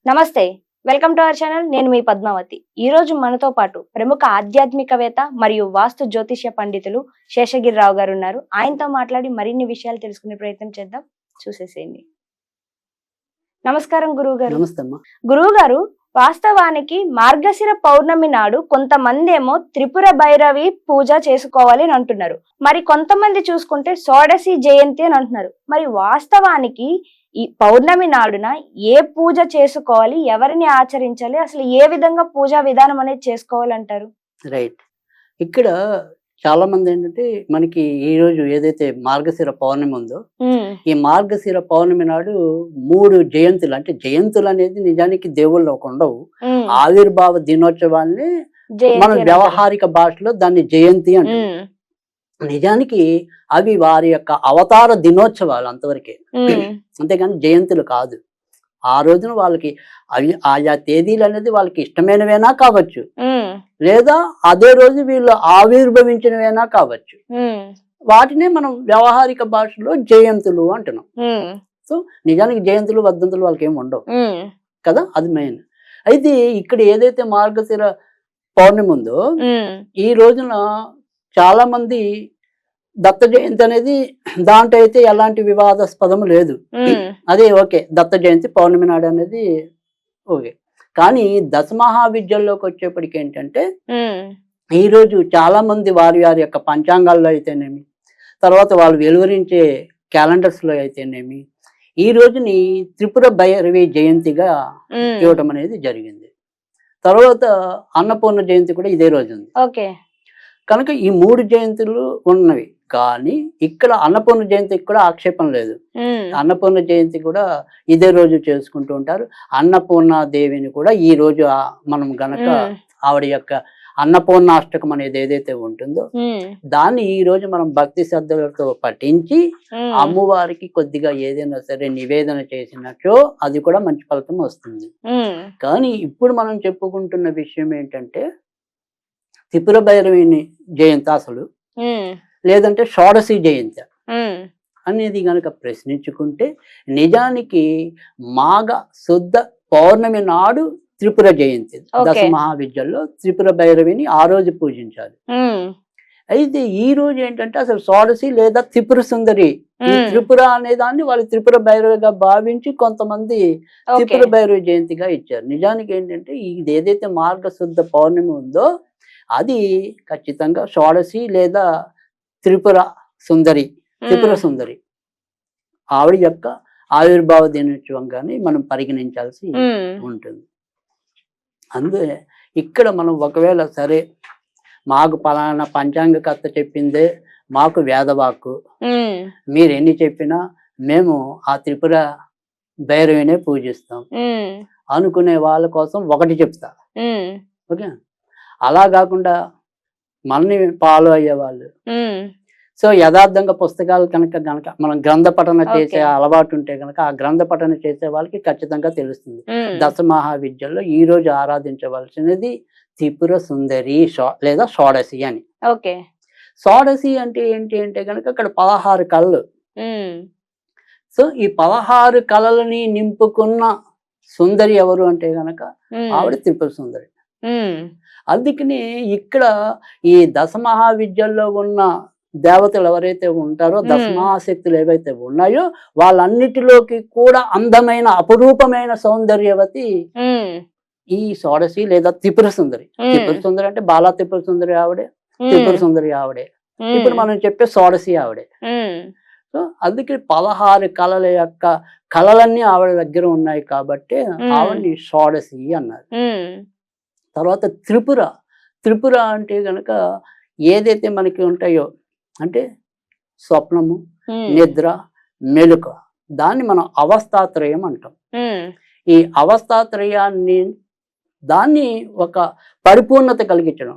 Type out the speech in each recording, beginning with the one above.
నమస్తే. Welcome to our channel. నేను మీ పద్మావతి. ఈ రోజు మనతో పాటు ప్రముఖ ఆధ్యాత్మికవేత్త మరియు వాస్తు జ్యోతిష్య పండితులు శేషగిరిరావు గారు ఉన్నారు. ఆయనతో మాట్లాడి మరిన్ని విషయాలు తెలుసుకునే ప్రయత్నం చేద్దాం. చూసేసేయండి. నమస్కారం గురువు గారు. నమస్తే అమ్మా. గురువు గారు, వాస్తవానికి మార్గశిర పౌర్ణమి నాడు కొంతమంది ఏమో త్రిపుర భైరవి పూజ చేసుకోవాలి అని అంటున్నారు. మరి కొంతమంది చూసుకుంటే షోడశి జయంతి అని అంటున్నారు. మరి వాస్తవానికి ఈ పౌర్ణమి నాడున ఏ పూజ చేసుకోవాలి, ఎవరిని ఆచరించాలి, అసలు ఏ విధంగా పూజా విధానం అనేది చేసుకోవాలంటారు? రైట్. ఇక్కడ చాలా మంది ఏంటంటే మనకి ఈ రోజు ఏదైతే మార్గశిర పౌర్ణమి ఉందో, ఈ మార్గశిర పౌర్ణమి నాడు 3 జయంతులు, అంటే జయంతులు అనేది నిజానికి దేవుళ్ళకు ఉండవు. ఆవిర్భావ దినోత్సవాన్ని మన వ్యవహారిక భాషలో దాన్ని జయంతి అంటారు. నిజానికి అవి వారి యొక్క అవతార దినోత్సవాలు అంతవరకే, అంతేగాని జయంతులు కాదు. ఆ రోజున వాళ్ళకి అవి ఆయా తేదీలు అనేది వాళ్ళకి ఇష్టమైనవేనా కావచ్చు, లేదా అదే రోజు వీళ్ళు ఆవిర్భవించినవేనా కావచ్చు. వాటినే మనం వ్యవహారిక భాషలో జయంతులు అంటున్నాం. సో నిజానికి జయంతులు వర్ధంతులు వాళ్ళకి ఏమి ఉండవు కదా, అది మెయిన్. అయితే ఇక్కడ ఏదైతే మార్గశిర పౌర్ణమి ఉందో, ఈ రోజున చాలా మంది దత్త జయంతి అనేది దాంట్లో అయితే ఎలాంటి వివాదాస్పదం లేదు. అదే ఓకే, దత్త జయంతి పౌర్ణమి నాడు అనేది ఓకే. కానీ దశమహావిద్యల్లోకి వచ్చేప్పటికి ఏంటంటే, ఈ రోజు చాలా మంది వారి వారి యొక్క పంచాంగాల్లో అయితేనేమి, తర్వాత వాళ్ళు వెలువరించే క్యాలెండర్స్ లో అయితేనేమి, ఈ రోజుని త్రిపుర భైరవి జయంతిగా ఇవ్వటం అనేది జరిగింది. తర్వాత అన్నపూర్ణ జయంతి కూడా ఇదే రోజు ఉంది. కనుక ఈ 3 జయంతులు ఉన్నవి. కానీ ఇక్కడ అన్నపూర్ణ జయంతికి కూడా ఆక్షేపం లేదు. అన్నపూర్ణ జయంతి కూడా ఇదే రోజు చేసుకుంటూ ఉంటారు. అన్నపూర్ణ దేవిని కూడా ఈ రోజు మనం గనక ఆవిడ యొక్క అన్నపూర్ణాష్టకం అనేది ఏదైతే ఉంటుందో దాన్ని ఈ రోజు మనం భక్తి శ్రద్ధలతో పఠించి అమ్మవారికి కొద్దిగా ఏదైనా సరే నివేదన చేసినచో అది కూడా మంచి ఫలితం వస్తుంది. కానీ ఇప్పుడు మనం చెప్పుకుంటున్న విషయం ఏంటంటే, త్రిపుర భైరవిని జయంతి అసలు, లేదంటే షోడశి జయంతి అనేది గనక ప్రశ్నించుకుంటే, నిజానికి మాఘ శుద్ధ పౌర్ణమి నాడు త్రిపుర జయంతి. దశ మహావిద్యల్లో త్రిపుర భైరవిని ఆ రోజు పూజించాలి. అయితే ఈ రోజు ఏంటంటే అసలు షోడశి లేదా త్రిపుర సుందరి, ఈ త్రిపుర అనే దాన్ని వాళ్ళు త్రిపుర భైరవిగా భావించి కొంతమంది త్రిపుర భైరవి జయంతిగా ఇచ్చారు. నిజానికి ఏంటంటే ఇది ఏదైతే మార్గ శుద్ధ పౌర్ణమి ఉందో అది ఖచ్చితంగా షోడశి లేదా త్రిపుర సుందరి, ఆవిడ యొక్క ఆవిర్భావ దినోత్సవంగానే మనం పరిగణించాల్సి ఉంటుంది. అందుకే ఇక్కడ మనం ఒకవేళ సరే మాకు పలానా పంచాంగకర్త చెప్పిందే మాకు వేదవాక్కు, మీరు ఎన్ని చెప్పినా మేము ఆ త్రిపుర భైరవినే పూజిస్తాం అనుకునే వాళ్ళ కోసం ఒకటి చెప్తా. ఓకే, అలా కాకుండా మనని ఫాలో అయ్యేవాళ్ళు, సో యథార్థంగా పుస్తకాలు కనుక మనం గ్రంథ పఠన చేసే అలవాటు ఉంటే కనుక ఆ గ్రంథ పఠన చేసే వాళ్ళకి ఖచ్చితంగా తెలుస్తుంది. దశ మహావిద్యల్లో ఈ రోజు ఆరాధించవలసినది త్రిపుర సుందరి లేదా షోడశి అని. షోడశి అంటే ఏంటి అంటే కనుక అక్కడ 16 కళలు. సో ఈ 16 కళలని నింపుకున్న సుందరి ఎవరు అంటే గనక ఆవిడ త్రిపుర సుందరి. అందుకని ఇక్కడ ఈ దశ మహావిద్యల్లో ఉన్న దేవతలు ఎవరైతే ఉంటారో, దశమహాశక్తులు ఏవైతే ఉన్నాయో వాళ్ళన్నిటిలోకి కూడా అందమైన అపురూపమైన సౌందర్యవతి ఈ షోడశి లేదా త్రిపుర సుందరి. త్రిపుర సుందరి అంటే బాలా త్రిపుర సుందరి ఆవిడే, త్రిపుర సుందరి ఆవిడే, ఇప్పుడు మనం చెప్పే షోడశి ఆవిడే. సో అందుకే 16 కళల యొక్క కళలన్నీ ఆవిడ దగ్గర ఉన్నాయి కాబట్టి ఆవిడని షోడశి అన్నారు. తర్వాత త్రిపుర అంటే గనక ఏదైతే మనకి ఉంటాయో అంటే స్వప్నము, నిద్ర, మెలుక, దాన్ని మనం అవస్థాత్రయం అంటాం. ఈ అవస్థాత్రయాన్ని దాన్ని ఒక పరిపూర్ణత కలిగించడం.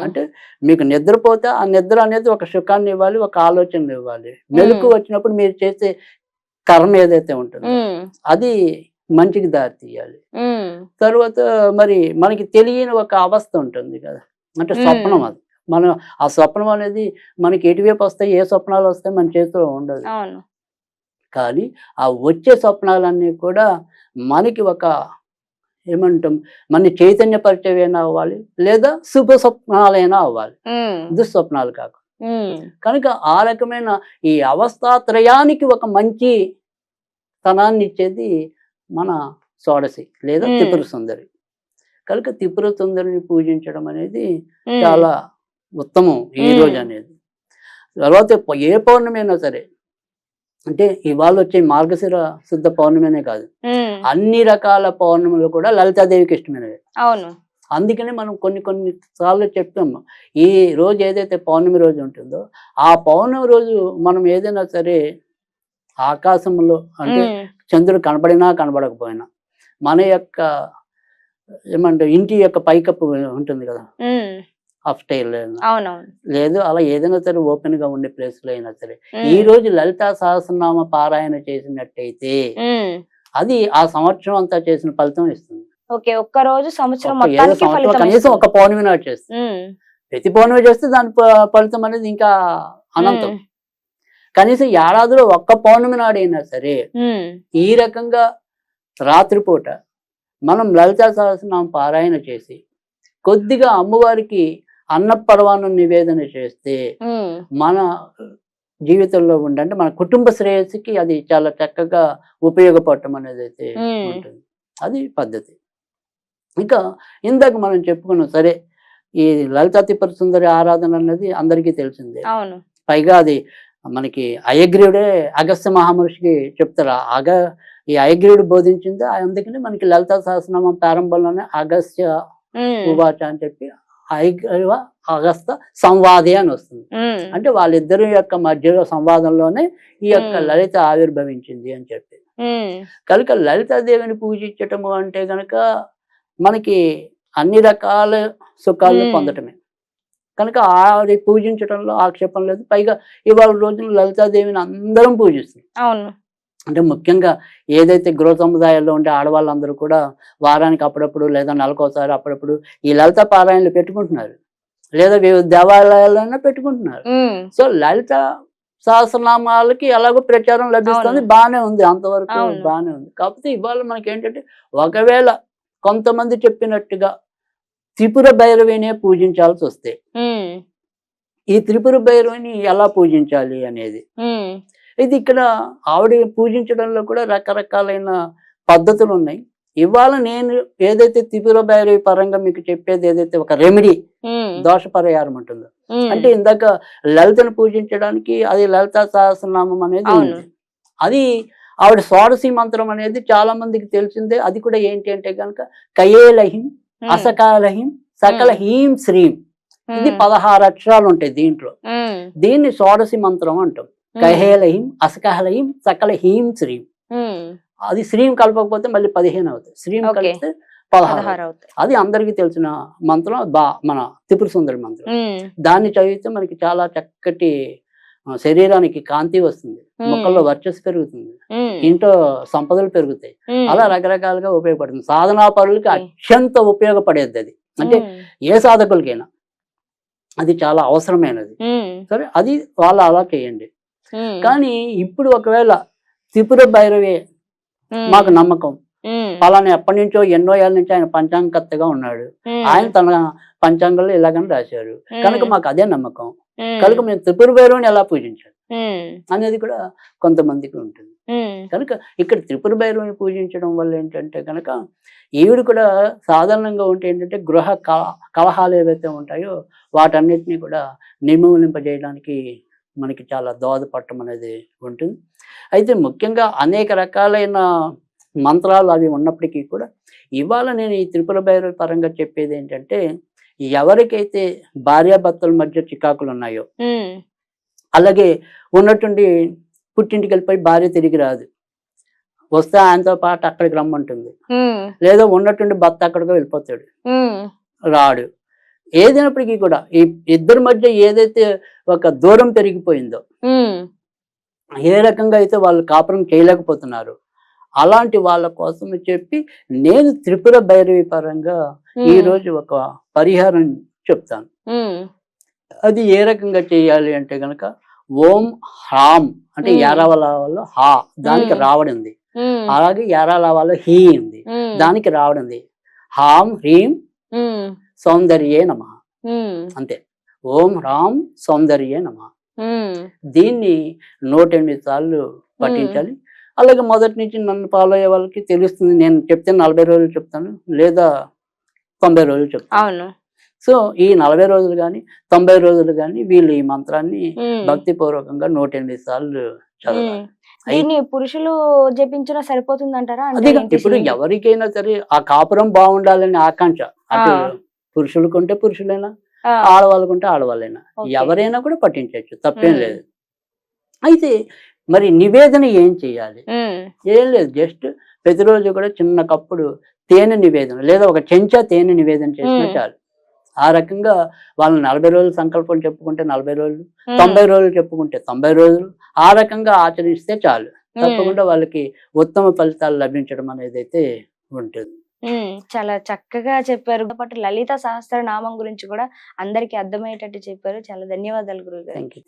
అంటే మీకు నిద్రపోతే ఆ నిద్ర అనేది ఒక సుఖాన్ని ఇవ్వాలి, ఒక ఆలోచన ఇవ్వాలి. మెలుకు వచ్చినప్పుడు మీరు చేసే కర్మ ఏదైతే ఉంటుందో అది మంచికి దారి తీయాలి. తర్వాత మరి మనకి తెలియని ఒక అవస్థ ఉంటుంది కదా, అంటే స్వప్నం. అది మనం ఆ స్వప్నం అనేది మనకి ఎటువైపు వస్తాయి, ఏ స్వప్నాలు వస్తాయి మన చేతిలో ఉండదు. కానీ ఆ వచ్చే స్వప్నాలన్నీ కూడా మనకి ఒక ఏమంటాం, మన చైతన్యపరిచేవైనా అవ్వాలి, లేదా శుభ స్వప్నాలైనా అవ్వాలి, దుస్వప్నాలు కాకుండా. కనుక ఆ రకమైన ఈ అవస్థాత్రయానికి ఒక మంచి తనాన్ని ఇచ్చేది మన షోడశి లేదా త్రిపుర సుందరి. కనుక త్రిపుర సుందరిని పూజించడం అనేది చాలా ఉత్తమం ఈ రోజు అనేది. తర్వాత ఏ పౌర్ణమి అయినా సరే, అంటే ఇవాళ వచ్చే మార్గశిర శుద్ధ పౌర్ణమినే కాదు, అన్ని రకాల పౌర్ణములు కూడా లలితాదేవికి ఇష్టమైనవి. అవును. అందుకనే మనం కొన్ని సార్లు చెప్తాము, ఈ రోజు ఏదైతే పౌర్ణమి రోజు ఉంటుందో ఆ పౌర్ణమి రోజు మనం ఏదైనా సరే ఆకాశంలో, అంటే చంద్రుడు కనబడినా కనబడకపోయినా, మన యొక్క ఏమంటే ఇంటి యొక్క పైకప్పు ఉంటుంది కదా, హాఫ్ టైల్ లేదు, అలా ఏదైనా సరే ఓపెన్ గా ఉండే ప్లేస్ లో అయినా సరే ఈ రోజు లలితా సహస్రనామ పారాయణ చేసినట్టయితే అది ఆ సంవత్సరం అంతా చేసిన ఫలితం ఇస్తుంది. ఒక్క రోజు సంవత్సరం కనీసం ఒక పౌర్ణమి నాడు చేస్తుంది. ప్రతి పౌర్ణమి చేస్తే దాని ఫలితం అనేది ఇంకా అనంతం. కనీసం ఏడాదిలో ఒక్క పౌర్ణమి నాడైనా సరే ఈ రకంగా రాత్రిపూట మనం లలితా సహస్రనామ పారాయణ చేసి కొద్దిగా అమ్మవారికి అన్నపరవాను నివేదన చేస్తే మన జీవితంలో ఉండంటే మన కుటుంబ శ్రేయస్సుకి అది చాలా చక్కగా ఉపయోగపడటం అనేది అయితే ఉంటుంది. అది పద్ధతి. ఇంకా ఇందాక మనం చెప్పుకున్నాం, సరే ఈ లలితా త్రిపుర సుందరి ఆరాధన అనేది అందరికీ తెలిసిందే. పైగా అది మనకి అయగ్రీవుడే అగస్త్య మహామహర్షికి చెప్తారు. ఈ అయగ్రీవుడు బోధించింది, అందుకని మనకి లలితా సహస్రనామం ప్రారంభంలోనే అగస్త్య ఉవాచ అని చెప్పి అయగ్రీవ అగస్త సంవాదే అని వస్తుంది. అంటే వాళ్ళిద్దరి యొక్క మధ్యలో సంవాదంలోనే ఈ యొక్క లలిత ఆవిర్భవించింది అని చెప్పి. కనుక లలితాదేవిని పూజించటము అంటే గనక మనకి అన్ని రకాల సుఖాలను పొందటమే. కనుక ఆవిడ పూజించడంలో ఆక్షేపం లేదు. పైగా ఇవాళ రోజున లలితాదేవిని అందరం పూజిస్తున్నాం. అంటే ముఖ్యంగా ఏదైతే గృహ సముదాయాల్లో ఉండే ఆడవాళ్ళందరూ కూడా వారానికి అప్పుడప్పుడు లేదా నెలకోసారి అప్పుడప్పుడు ఈ లలిత పారాయణలు పెట్టుకుంటున్నారు, లేదా దేవాలయాలైనా పెట్టుకుంటున్నారు. సో లలిత సహస్రనామాలకి ఎలాగో ప్రచారం లభిస్తుంది, బాగానే ఉంది, అంతవరకు బాగానే ఉంది. కాకపోతే ఇవాళ మనకి ఏంటంటే, ఒకవేళ కొంతమంది చెప్పినట్టుగా త్రిపుర భైరవినే పూజించాల్సి వస్తే ఈ త్రిపుర భైరవిని ఎలా పూజించాలి అనేది, ఇది ఇక్కడ ఆవిడ పూజించడంలో కూడా రకరకాలైన పద్ధతులు ఉన్నాయి. ఇవాళ నేను ఏదైతే త్రిపుర భైరవి పరంగా మీకు చెప్పేది ఏదైతే ఒక రెమెడీ దోష పరిహారం ఉంటుందో, అంటే ఇందాక లలితను పూజించడానికి అది లలితా సహస్రనామం అనేది ఉంది. అది ఆవిడ షోడశి మంత్రం అనేది చాలా మందికి తెలిసిందే. అది కూడా ఏంటి అంటే కనుక కయేలహిం అసకాలహిం సకల హీం శ్రీం, ఇది 16 అక్షరాలు ఉంటాయి దీంట్లో. దీన్ని షోడశి మంత్రం అంటాం. కహేలహిం అసకహలహిం సకల హీం శ్రీం. అది శ్రీం కలపకపోతే మళ్ళీ 15 అవుతాయి, శ్రీం కలిపితే 16 అవుతాయి. అది అందరికీ తెలిసిన మంత్రం, మన త్రిపుర సుందరి మంత్రం. దాన్ని చదివితే మనకి చాలా చక్కటి శరీరానికి కాంతి వస్తుంది, మొక్కల్లో వర్చస్సు పెరుగుతుంది, ఇంట్లో సంపదలు పెరుగుతాయి. అలా రకరకాలుగా ఉపయోగపడుతుంది. సాధనా పరులకి అత్యంత ఉపయోగపడేది అది. అంటే ఏ సాధకులకైనా అది చాలా అవసరమైనది. సరే, అది వాళ్ళు అలా చేయండి. కానీ ఇప్పుడు ఒకవేళ త్రిపుర భైరవే మాకు నమ్మకం, పలానా ఎప్పటి నుంచో ఎన్నో ఏళ్ళ నుంచి ఆయన పంచాంగకర్తగా ఉన్నాడు, ఆయన తన పంచాంగంలో ఇలాగని రాశారు, కనుక మాకు అదే నమ్మకం, కనుక మేము త్రిపుర భైరవిని ఎలా పూజించాలి అనేది కూడా కొంతమందికి ఉంటుంది. కనుక ఇక్కడ త్రిపుర భైరవిని పూజించడం వల్ల ఏంటంటే కనుక ఈవిడ కూడా సాధారణంగా ఉంటే ఏంటంటే గృహ కలహాలు ఏవైతే ఉంటాయో వాటన్నిటినీ కూడా నిర్మూలింపజేయడానికి మనకి చాలా దోహదపడటం అనేది ఉంటుంది. అయితే ముఖ్యంగా అనేక రకాలైన మంత్రాలు అవి ఉన్నప్పటికీ కూడా ఇవాళ నేను ఈ త్రిపుర భైరవి పరంగా చెప్పేది ఏంటంటే, ఎవరికైతే భార్యాభర్తల మధ్య చికాకులు ఉన్నాయో, అలాగే ఉన్నట్టుండి పుట్టింటికి వెళ్ళిపోయి భార్య తిరిగి రాదు, వస్తే ఆయనతో పాటు అక్కడికి రమ్మంటుంది, లేదా ఉన్నట్టుండి భర్త అక్కడికి వెళ్ళిపోతాడు, రాడు, ఏదైనప్పటికీ కూడా ఈ ఇద్దరి మధ్య ఏదైతే ఒక దూరం పెరిగిపోయిందో, ఏ రకంగా అయితే వాళ్ళు కాపురం చేయలేకపోతున్నారు, అలాంటి వాళ్ళ కోసం చెప్పి నేను త్రిపుర భైరవి పరంగా ఈ రోజు ఒక పరిహారం చెప్తాను. అది ఏ రకంగా చేయాలి అంటే గనక, ఓం హ్రాం అంటే యారావలాలో హా, దానికి రావడింది, అలాగే యారాలవాలో హీ ఉంది, దానికి రావడింది, హాం హ్రీం ఉమ్, సౌందర్యే నమః. ఉమ్, అంతే. ఓం హ్రాం సౌందర్యే నమః. ఉమ్, దీన్ని 108 సార్లు పఠించాలి. అలాగే మొదటి నుంచి నన్ను ఫాలో అయ్యే వాళ్ళకి తెలుస్తుంది. నేను చెప్తే 40 రోజులు చెప్తాను, లేదా 90 రోజులు చెప్తాను. అవును. సో ఈ 40 రోజులు కానీ 90 రోజులు కానీ వీళ్ళు ఈ మంత్రాన్ని ఉమ్, భక్తిపూర్వకంగా 108 సార్లు చదవాలి. ఉమ్. దీన్ని పురుషులు జపించినా సరిపోతుంది అంటారా? అది ఇప్పుడు ఎవరికైనా సరే ఆ కాపురం బాగుండాలని ఆకాంక్ష, అటు పురుషులకుంటే పురుషులైనా, ఆడవాళ్ళకుంటే ఆడవాళ్ళైనా, ఎవరైనా కూడా పఠించవచ్చు, తప్పేం లేదు. అయితే మరి నివేదన ఏం చేయాలి? ఏం లేదు, జస్ట్ ప్రతిరోజు కూడా చిన్న కప్పుడు తేనె నివేదన, లేదా ఒక చెంచా తేనె నివేదన చేసినా చాలు. ఆ రకంగా వాళ్ళు 40 రోజులు సంకల్పం చెప్పుకుంటే 40 రోజులు, 90 రోజులు చెప్పుకుంటే 90 రోజులు, ఆ రకంగా ఆచరిస్తే చాలు. తప్పకుండా వాళ్ళకి ఉత్తమ ఫలితాలు లభించడం అనేది అయితే ఉంటుంది. చాలా చక్కగా చెప్పారు. పాటు లలిత సహస్రనామం గురించి కూడా అందరికి అర్థమయ్యేటట్టు చెప్పారు. చాలా ధన్యవాదాలు గురువు గారు. Thank you.